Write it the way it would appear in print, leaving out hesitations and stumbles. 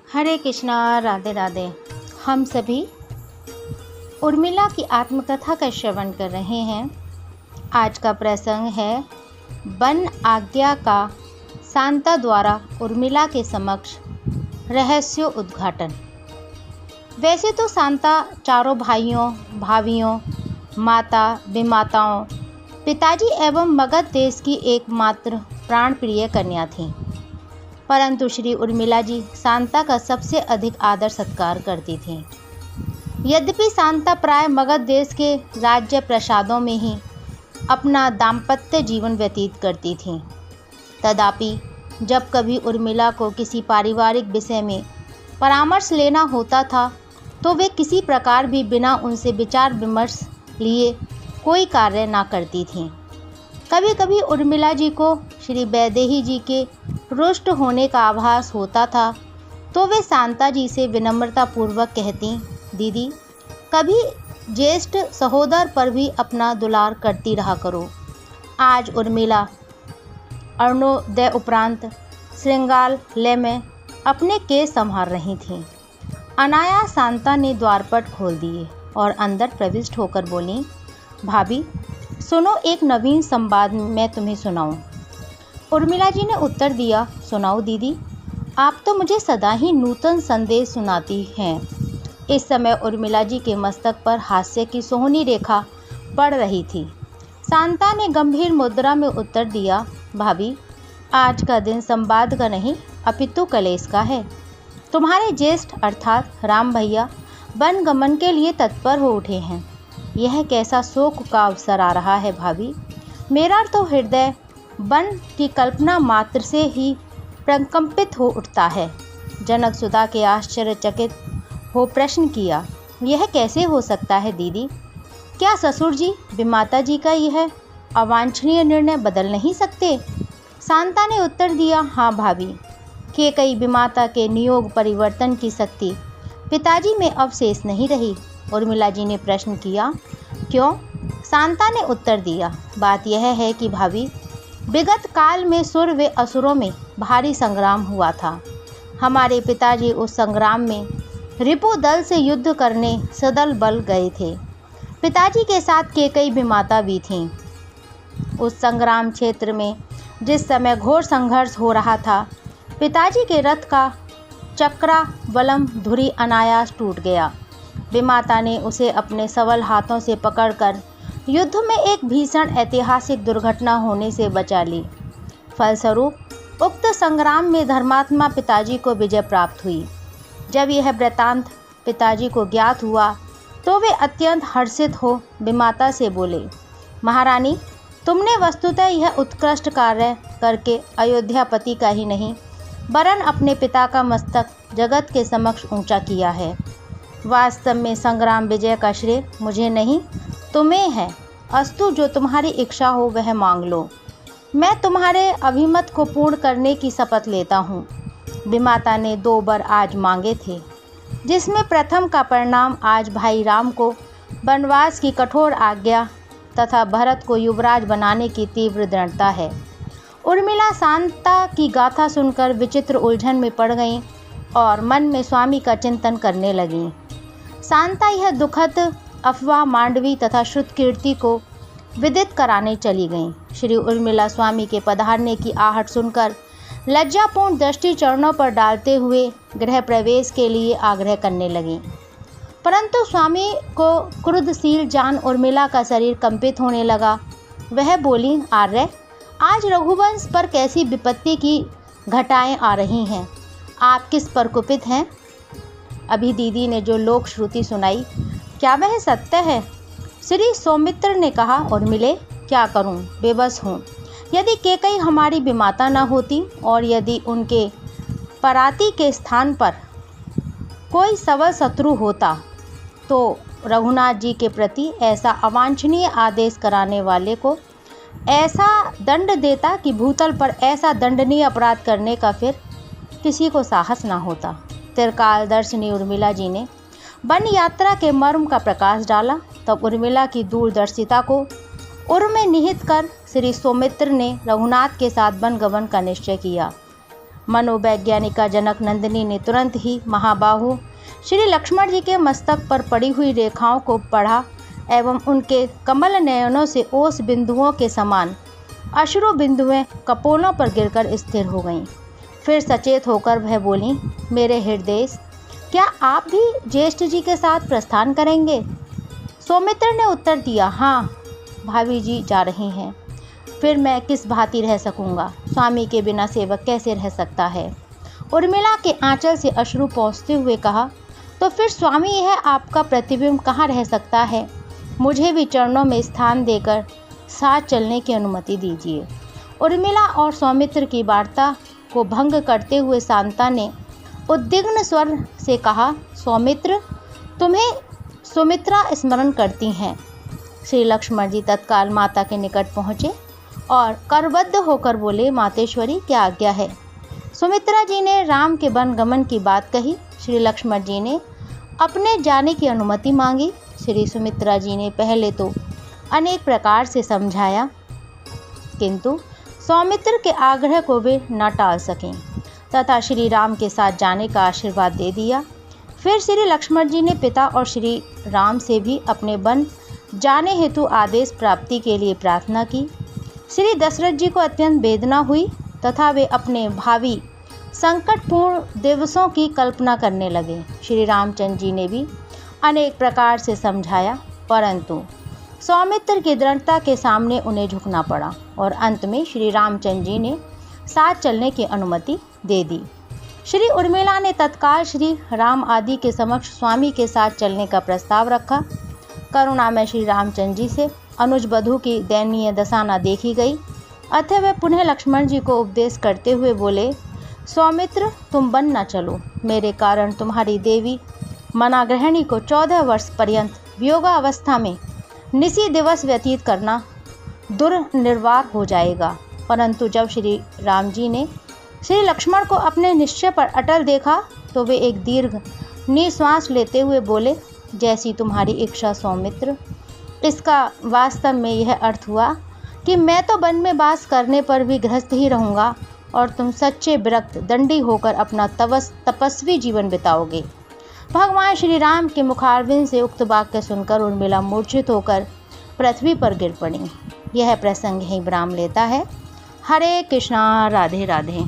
हरे कृष्णा, राधे राधे। हम सभी उर्मिला की आत्मकथा का श्रवण कर रहे हैं। आज का प्रसंग है वन आज्ञा का शांता द्वारा उर्मिला के समक्ष रहस्य उद्घाटन। वैसे तो शांता चारों भाइयों, भाभियों, माता, विमाताओं, पिताजी एवं मगध देश की एकमात्र प्राणप्रिय कन्या थी, परंतु श्री उर्मिला जी शांता का सबसे अधिक आदर सत्कार करती थीं। यद्यपि शांता प्राय मगध देश के राज्य प्रसादों में ही अपना दाम्पत्य जीवन व्यतीत करती थीं, तथापि जब कभी उर्मिला को किसी पारिवारिक विषय में परामर्श लेना होता था तो वे किसी प्रकार भी बिना उनसे विचार विमर्श लिए कोई कार्य ना करती थीं। कभी कभी उर्मिला जी को श्री वैदेही जी के रुष्ट होने का आभास होता था तो वे शांता जी से विनम्रतापूर्वक कहती, दीदी, कभी ज्येष्ठ सहोदर पर भी अपना दुलार करती रहा करो। आज उर्मिला अरुणोदय उपरांत श्रृंगार लय में अपने केस संभाल रही थीं। अनायास शांता ने द्वारपट खोल दिए और अंदर प्रविष्ट होकर बोली, भाभी सुनो, एक नवीन संवाद मैं तुम्हें सुनाऊं। उर्मिला जी ने उत्तर दिया, सुनाओ दीदी, आप तो मुझे सदा ही नूतन संदेश सुनाती हैं। इस समय उर्मिला जी के मस्तक पर हास्य की सोहनी रेखा पड़ रही थी। शांता ने गंभीर मुद्रा में उत्तर दिया, भाभी, आज का दिन संवाद का नहीं अपितु कलेश का है। तुम्हारे ज्येष्ठ अर्थात राम भैया वन गमन के लिए तत्पर हो उठे हैं। यह कैसा शोक का अवसर आ रहा है भाभी। मेरा तो हृदय वन की कल्पना मात्र से ही प्रकंपित हो उठता है। जनक सुधा के आश्चर्यचकित हो प्रश्न किया, यह कैसे हो सकता है दीदी? क्या ससुर जी विमाता जी का यह अवांछनीय निर्णय बदल नहीं सकते? शांता ने उत्तर दिया, हाँ भाभी, के कई विमाता के नियोग परिवर्तन की शक्ति पिताजी में अवशेष नहीं रही। उर्मिला जी ने प्रश्न किया, क्यों? शांता ने उत्तर दिया, बात यह है कि भाभी, विगत काल में सुर व असुरों में भारी संग्राम हुआ था। हमारे पिताजी उस संग्राम में रिपु दल से युद्ध करने सदल बल गए थे। पिताजी के साथ केकई विमाता भी थीं। उस संग्राम क्षेत्र में जिस समय घोर संघर्ष हो रहा था, पिताजी के रथ का चक्रा वलम धुरी अनायास टूट गया। विमाता ने उसे अपने सबल हाथों से पकड़कर युद्ध में एक भीषण ऐतिहासिक दुर्घटना होने से बचा ली। फलस्वरूप उक्त संग्राम में धर्मात्मा पिताजी को विजय प्राप्त हुई। जब यह वृत्तांत पिताजी को ज्ञात हुआ तो वे अत्यंत हर्षित हो विमाता से बोले, महारानी, तुमने वस्तुतः यह उत्कृष्ट कार्य करके अयोध्यापति का ही नहीं वरन अपने पिता का मस्तक जगत के समक्ष ऊंचा किया है। वास्तव में संग्राम विजय का श्रेय मुझे नहीं तुम्हें है। अस्तु, जो तुम्हारी इच्छा हो वह मांग लो। मैं तुम्हारे अभिमत को पूर्ण करने की शपथ लेता हूँ। विमाता ने 2 वर आज मांगे थे, जिसमें प्रथम का परिणाम आज भाई राम को वनवास की कठोर आज्ञा तथा भरत को युवराज बनाने की तीव्र दृढ़ता है। उर्मिला शांता की गाथा सुनकर विचित्र उलझन में पड़ गईं और मन में स्वामी का चिंतन करने लगीं। शांता यह दुखद अफवाह मांडवी तथा श्रुतकीर्ति को विदित कराने चली गईं। श्री उर्मिला स्वामी के पधारने की आहट सुनकर लज्जापूर्ण दृष्टि चरणों पर डालते हुए गृह प्रवेश के लिए आग्रह करने लगीं, परंतु स्वामी को क्रुद्धशील जान उर्मिला का शरीर कंपित होने लगा। वह बोली, आर्य, आज रघुवंश पर कैसी विपत्ति की घटाएं आ रही हैं? आप किस पर कुपित हैं? अभी दीदी ने जो लोक श्रुति सुनाई, क्या वह सत्य है? श्री सौमित्र ने कहा, उर्मिले, क्या करूं, बेबस हूं। यदि केकई हमारी विमाता न होती और यदि उनके पराती के स्थान पर कोई सबल शत्रु होता तो रघुनाथ जी के प्रति ऐसा अवांछनीय आदेश कराने वाले को ऐसा दंड देता कि भूतल पर ऐसा दंडनीय अपराध करने का फिर किसी को साहस ना होता। त्रिकालदर्शिनी उर्मिला जी ने वन यात्रा के मर्म का प्रकाश डाला। तब उर्मिला की दूरदर्शिता को उर में निहित कर श्री सौमित्र ने रघुनाथ के साथ वन गमन का निश्चय किया। मनोवैज्ञानिका जनक नंदिनी ने तुरंत ही महाबाहु श्री लक्ष्मण जी के मस्तक पर पड़ी हुई रेखाओं को पढ़ा एवं उनके कमल नयनों से ओस बिंदुओं के समान अश्रु बिंदुएं कपोलों पर गिरकर स्थिर हो गईं। फिर सचेत होकर वह बोली, मेरे हृदय, क्या आप भी ज्येष्ठ जी के साथ प्रस्थान करेंगे? सौमित्र ने उत्तर दिया, हाँ भाभी जी जा रही हैं। फिर मैं किस भांति रह सकूंगा? स्वामी के बिना सेवक कैसे रह सकता है? उर्मिला के आंचल से अश्रु पोंछते हुए कहा, तो फिर स्वामी यह आपका प्रतिबिंब कहाँ रह सकता है? मुझे भी चरणों में स्थान देकर साथ चलने की अनुमति दीजिए। उर्मिला और सौमित्र की वार्ता को भंग करते हुए शांता ने उद्विग्न स्वर से कहा, सौमित्र, तुम्हें सुमित्रा स्मरण करती हैं। श्री लक्ष्मण जी तत्काल माता के निकट पहुँचे और करबद्ध होकर बोले, मातेश्वरी क्या आज्ञा है? सुमित्रा जी ने राम के वन गमन की बात कही। श्री लक्ष्मण जी ने अपने जाने की अनुमति मांगी। श्री सुमित्रा जी ने पहले तो अनेक प्रकार से समझाया, किंतु सौमित्र के आग्रह को वे न टाल सकें तथा श्री राम के साथ जाने का आशीर्वाद दे दिया। फिर श्री लक्ष्मण जी ने पिता और श्री राम से भी अपने वन जाने हेतु आदेश प्राप्ति के लिए प्रार्थना की। श्री दशरथ जी को अत्यंत वेदना हुई तथा वे अपने भावी संकटपूर्ण दिवसों की कल्पना करने लगे। श्री रामचंद्र जी ने भी अनेक प्रकार से समझाया, परंतु सौमित्र की दृढ़ता के सामने उन्हें झुकना पड़ा और अंत में श्री रामचंद्र जी ने साथ चलने की अनुमति दे दी। श्री उर्मिला ने तत्काल श्री राम आदि के समक्ष स्वामी के साथ चलने का प्रस्ताव रखा। करुणा में श्री रामचंद्र जी से अनुज बधू की दयनीय दशा न देखी गई, अतः वे पुनः लक्ष्मण जी को उपदेश करते हुए बोले, सौमित्र, तुम वन न चलो। मेरे कारण तुम्हारी देवी मनाग्रहणी को 14 वर्ष पर्यंत वियोगावस्था में निसी दिवस व्यतीत करना दुर्निर्वार हो जाएगा। परंतु जब श्री राम जी ने श्री लक्ष्मण को अपने निश्चय पर अटल देखा तो वे एक दीर्घ निश्वास लेते हुए बोले, जैसी तुम्हारी इच्छा सौमित्र। इसका वास्तव में यह अर्थ हुआ कि मैं तो वन में वास करने पर भी गृहस्थ ही रहूँगा और तुम सच्चे विरक्त दंडी होकर अपना तपस्वी जीवन बिताओगे। भगवान श्री राम के मुखारविंद से उक्त वाक्य सुनकर उर्मिला मूर्छित होकर पृथ्वी पर गिर पड़ी। यह प्रसंग ही विराम लेता है। हरे कृष्णा, राधे राधे।